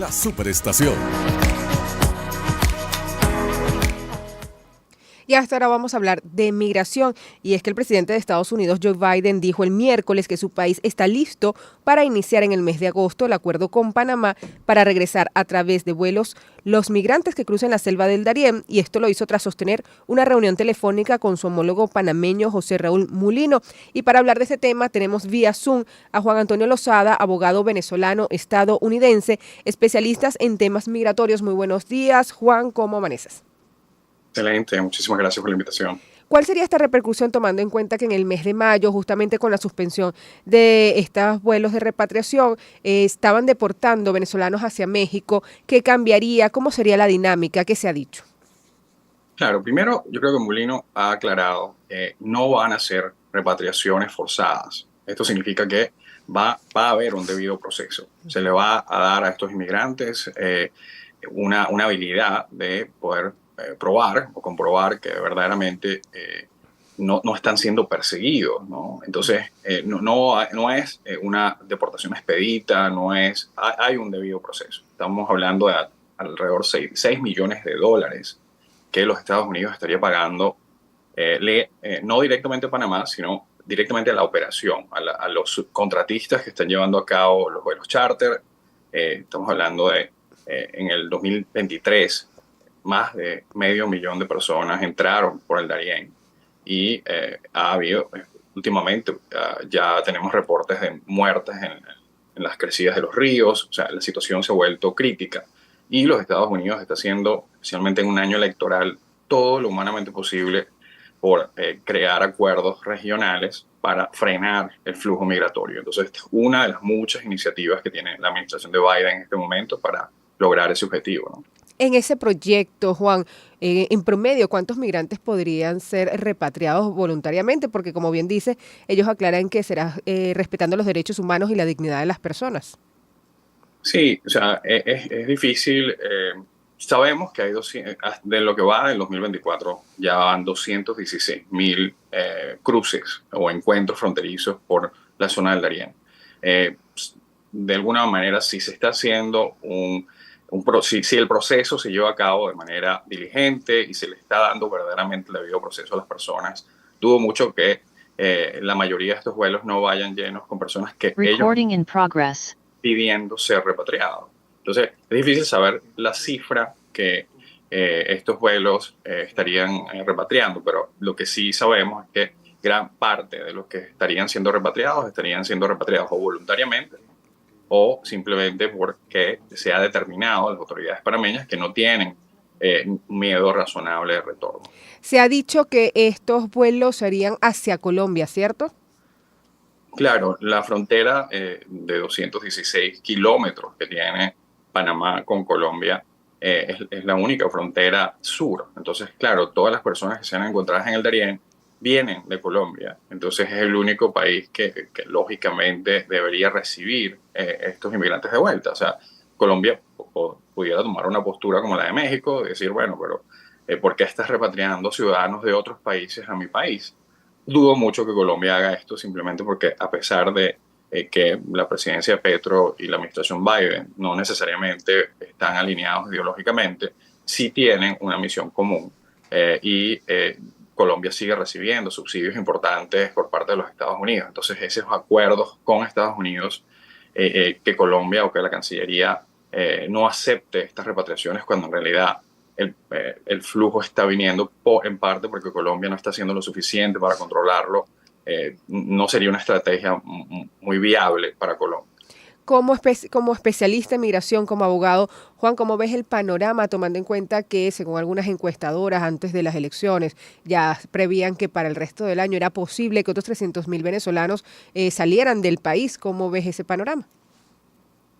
La Superestación. Y hasta ahora vamos a hablar de migración. Y es que el presidente de Estados Unidos, Joe Biden, dijo el miércoles que su país está listo para iniciar en el mes de agosto el acuerdo con Panamá para regresar a través de vuelos los migrantes que crucen la selva del Darién. Y esto lo hizo tras sostener una reunión telefónica con su homólogo panameño, José Raúl Mulino. Y para hablar de este tema tenemos vía Zoom a Juan Antonio Lozada, abogado venezolano estadounidense, especialistas en temas migratorios. Muy buenos días, Juan, ¿cómo amaneces? Excelente, muchísimas gracias por la invitación. ¿Cuál sería esta repercusión tomando en cuenta que en el mes de mayo, justamente con la suspensión de estos vuelos de repatriación, estaban deportando venezolanos hacia México? ¿Qué cambiaría? ¿Cómo sería la dinámica? ¿Qué se ha dicho? Claro, primero yo creo que Molino ha aclarado que no van a ser repatriaciones forzadas. Esto significa que va a haber un debido proceso. Se le va a dar a estos inmigrantes una habilidad de poder probar o comprobar que verdaderamente no están siendo perseguidos, ¿no? Entonces, no es una deportación expedita, hay un debido proceso. Estamos hablando de alrededor de 6 millones de dólares que los Estados Unidos estaría pagando, no directamente a Panamá, sino directamente a la operación, a los contratistas que están llevando a cabo los vuelos charter. Estamos hablando de, en el 2023, más de 500,000 de personas entraron por el Darién y ha habido, últimamente, ya tenemos reportes de muertes en las crecidas de los ríos. O sea, la situación se ha vuelto crítica. Y los Estados Unidos está haciendo, especialmente en un año electoral, todo lo humanamente posible por crear acuerdos regionales para frenar el flujo migratorio. Entonces, esta es una de las muchas iniciativas que tiene la administración de Biden en este momento para lograr ese objetivo, ¿no? En ese proyecto, Juan, en promedio, ¿cuántos migrantes podrían ser repatriados voluntariamente? Porque, como bien dice, ellos aclaran que será respetando los derechos humanos y la dignidad de las personas. Sí, o sea, es difícil. Sabemos que hay de lo que va del 2024, ya van 216,000 cruces o encuentros fronterizos por la zona del Darién. De alguna manera, si se está haciendo si el proceso se lleva a cabo de manera diligente y se le está dando verdaderamente el debido proceso a las personas, dudo mucho que la mayoría de estos vuelos no vayan llenos con personas que ellos pidiendo ser repatriados. Entonces, es difícil saber la cifra que estos vuelos estarían repatriando, pero lo que sí sabemos es que gran parte de los que estarían siendo repatriados o voluntariamente o simplemente porque se ha determinado las autoridades panameñas que no tienen miedo razonable de retorno. Se ha dicho que estos vuelos serían hacia Colombia, ¿cierto? Claro, la frontera de 216 kilómetros que tiene Panamá con Colombia es la única frontera sur. Entonces, claro, todas las personas que sean encontradas en el Darién vienen de Colombia. Entonces, es el único país que lógicamente debería recibir estos inmigrantes de vuelta. O sea, Colombia pudiera tomar una postura como la de México, decir, bueno, pero ¿por qué estás repatriando ciudadanos de otros países a mi país? Dudo mucho que Colombia haga esto simplemente porque, a pesar de que la presidencia de Petro y la administración Biden no necesariamente están alineados ideológicamente, sí tienen una misión común y Colombia sigue recibiendo subsidios importantes por parte de los Estados Unidos. Entonces, esos acuerdos con Estados Unidos, que Colombia o que la Cancillería no acepte estas repatriaciones cuando en realidad el flujo está viniendo en parte porque Colombia no está haciendo lo suficiente para controlarlo, no sería una estrategia muy viable para Colombia. Como especialista en migración, como abogado, Juan, ¿cómo ves el panorama tomando en cuenta que, según algunas encuestadoras antes de las elecciones, ya prevían que para el resto del año era posible que otros 300,000 venezolanos salieran del país? ¿Cómo ves ese panorama?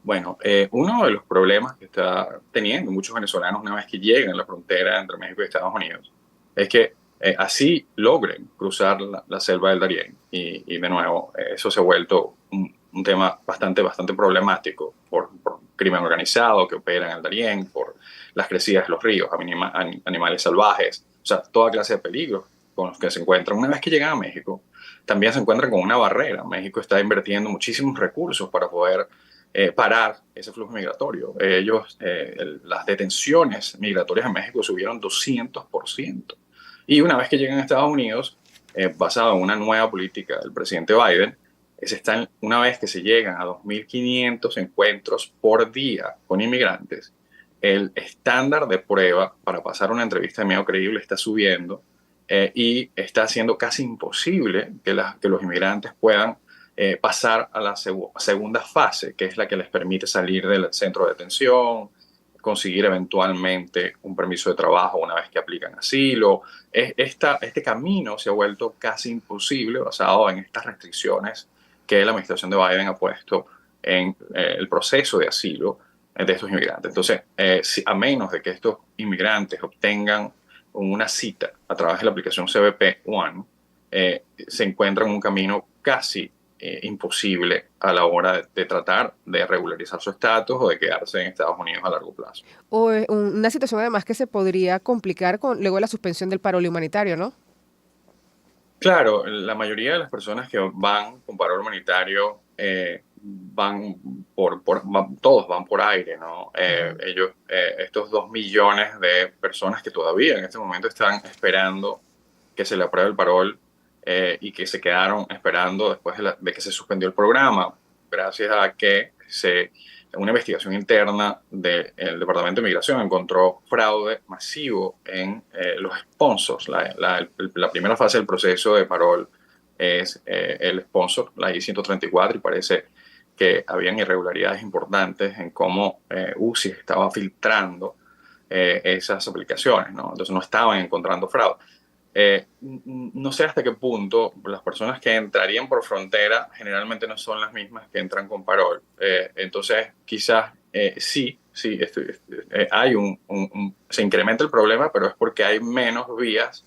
Bueno, uno de los problemas que está teniendo muchos venezolanos una vez que llegan a la frontera entre México y Estados Unidos es que así logren cruzar la selva del Darién. Y de nuevo, eso se ha vuelto un tema bastante problemático por crimen organizado que opera en el Darién, por las crecidas de los ríos, animales salvajes, o sea, toda clase de peligros con los que se encuentran. Una vez que llegan a México, también se encuentran con una barrera. México está invirtiendo muchísimos recursos para poder parar ese flujo migratorio. Las detenciones migratorias en México subieron 200%. Y una vez que llegan a Estados Unidos, basado en una nueva política del presidente Biden, una vez que se llegan a 2.500 encuentros por día con inmigrantes, el estándar de prueba para pasar una entrevista de medio creíble está subiendo, y está haciendo casi imposible que los inmigrantes puedan pasar a la segunda fase, que es la que les permite salir del centro de detención, conseguir eventualmente un permiso de trabajo una vez que aplican asilo. Este camino se ha vuelto casi imposible basado en estas restricciones que la administración de Biden ha puesto en el proceso de asilo de estos inmigrantes. Entonces, a menos de que estos inmigrantes obtengan una cita a través de la aplicación CBP One, se encuentran en un camino casi imposible a la hora de tratar de regularizar su estatus o de quedarse en Estados Unidos a largo plazo. O una situación además que se podría complicar luego de la suspensión del parol humanitario, ¿no? Claro, la mayoría de las personas que van con parol humanitario todos van por aire, ¿no? Estos 2 millones de personas que todavía en este momento están esperando que se le apruebe el parol, y que se quedaron esperando después de que se suspendió el programa, gracias a que una investigación interna del Departamento de Migración encontró fraude masivo en los sponsors. La primera fase del proceso de parol es el sponsor, la I-134, y parece que habían irregularidades importantes en cómo UCI estaba filtrando esas aplicaciones, ¿no? Entonces no estaban encontrando fraude. No sé hasta qué punto las personas que entrarían por frontera generalmente no son las mismas que entran con parol. Entonces, quizás sí, hay se incrementa el problema, pero es porque hay menos vías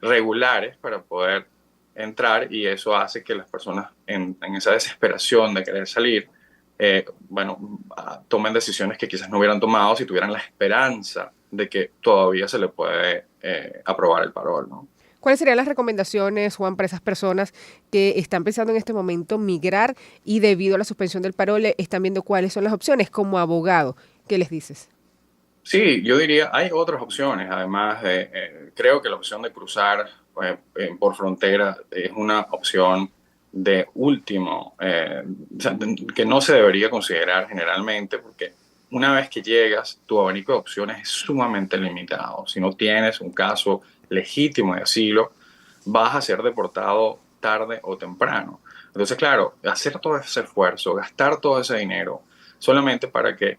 regulares para poder entrar, y eso hace que las personas en esa desesperación de querer salir, tomen decisiones que quizás no hubieran tomado si tuvieran la esperanza de que todavía se le puede aprobar el parol, ¿no? ¿Cuáles serían las recomendaciones, Juan, para esas personas que están pensando en este momento migrar y debido a la suspensión del parol están viendo cuáles son las opciones como abogado? ¿Qué les dices? Sí, yo diría, hay otras opciones, además creo que la opción de cruzar por frontera es una opción de último, o sea, que no se debería considerar generalmente, porque una vez que llegas, tu abanico de opciones es sumamente limitado. Si no tienes un caso legítimo de asilo, vas a ser deportado tarde o temprano. Entonces, claro, hacer todo ese esfuerzo, gastar todo ese dinero solamente para que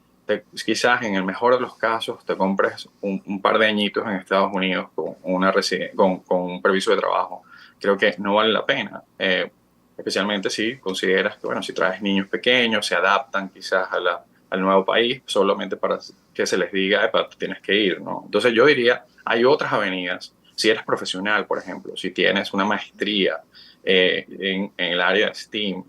quizás en el mejor de los casos te compres un par de añitos en Estados Unidos con un permiso de trabajo, creo que no vale la pena. Especialmente si consideras que, bueno, si traes niños pequeños, se adaptan quizás al nuevo país solamente para que se les diga, tienes que ir, ¿no? Entonces yo diría, hay otras avenidas. Si eres profesional, por ejemplo, si tienes una maestría en el área de STEAM,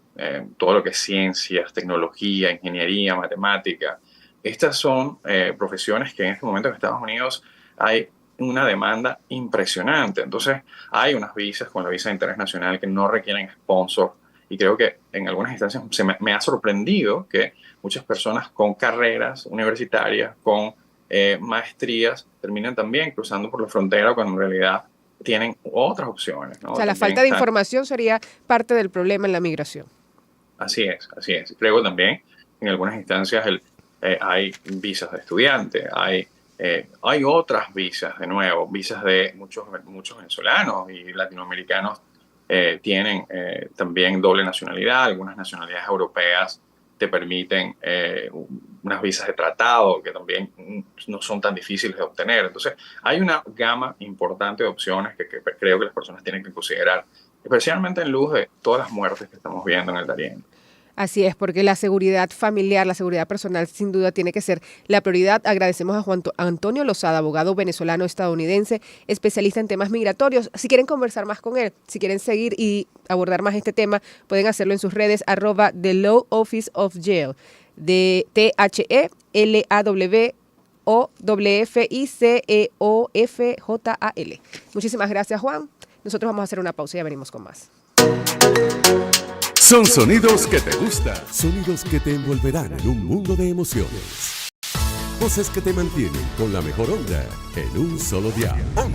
todo lo que es ciencias, tecnología, ingeniería, matemática, estas son profesiones que en este momento en Estados Unidos hay una demanda impresionante. Entonces, hay unas visas con la visa de interés nacional que no requieren sponsor, y creo que en algunas instancias me ha sorprendido que muchas personas con carreras universitarias, con maestrías, terminan también cruzando por la frontera cuando en realidad tienen otras opciones, ¿no? O sea, la También falta de información sería parte del problema en la migración. Así es, así es. Creo también en algunas instancias hay visas de estudiante, hay otras visas, de nuevo, visas de muchos venezolanos y latinoamericanos tienen también doble nacionalidad. Algunas nacionalidades europeas te permiten unas visas de tratado que también no son tan difíciles de obtener. Entonces, hay una gama importante de opciones que creo que las personas tienen que considerar, especialmente en luz de todas las muertes que estamos viendo en el Darién. Así es, porque la seguridad familiar, la seguridad personal, sin duda tiene que ser la prioridad. Agradecemos a Juan Antonio Lozada, abogado venezolano-estadounidense, especialista en temas migratorios. Si quieren conversar más con él, si quieren seguir y abordar más este tema, pueden hacerlo en sus redes, @The Law Office of Yale, de THELAWOFICEOFJAL. Muchísimas gracias, Juan. Nosotros vamos a hacer una pausa y ya venimos con más. Son sonidos que te gustan. Sonidos que te envolverán en un mundo de emociones. Voces que te mantienen con la mejor onda en un solo dial.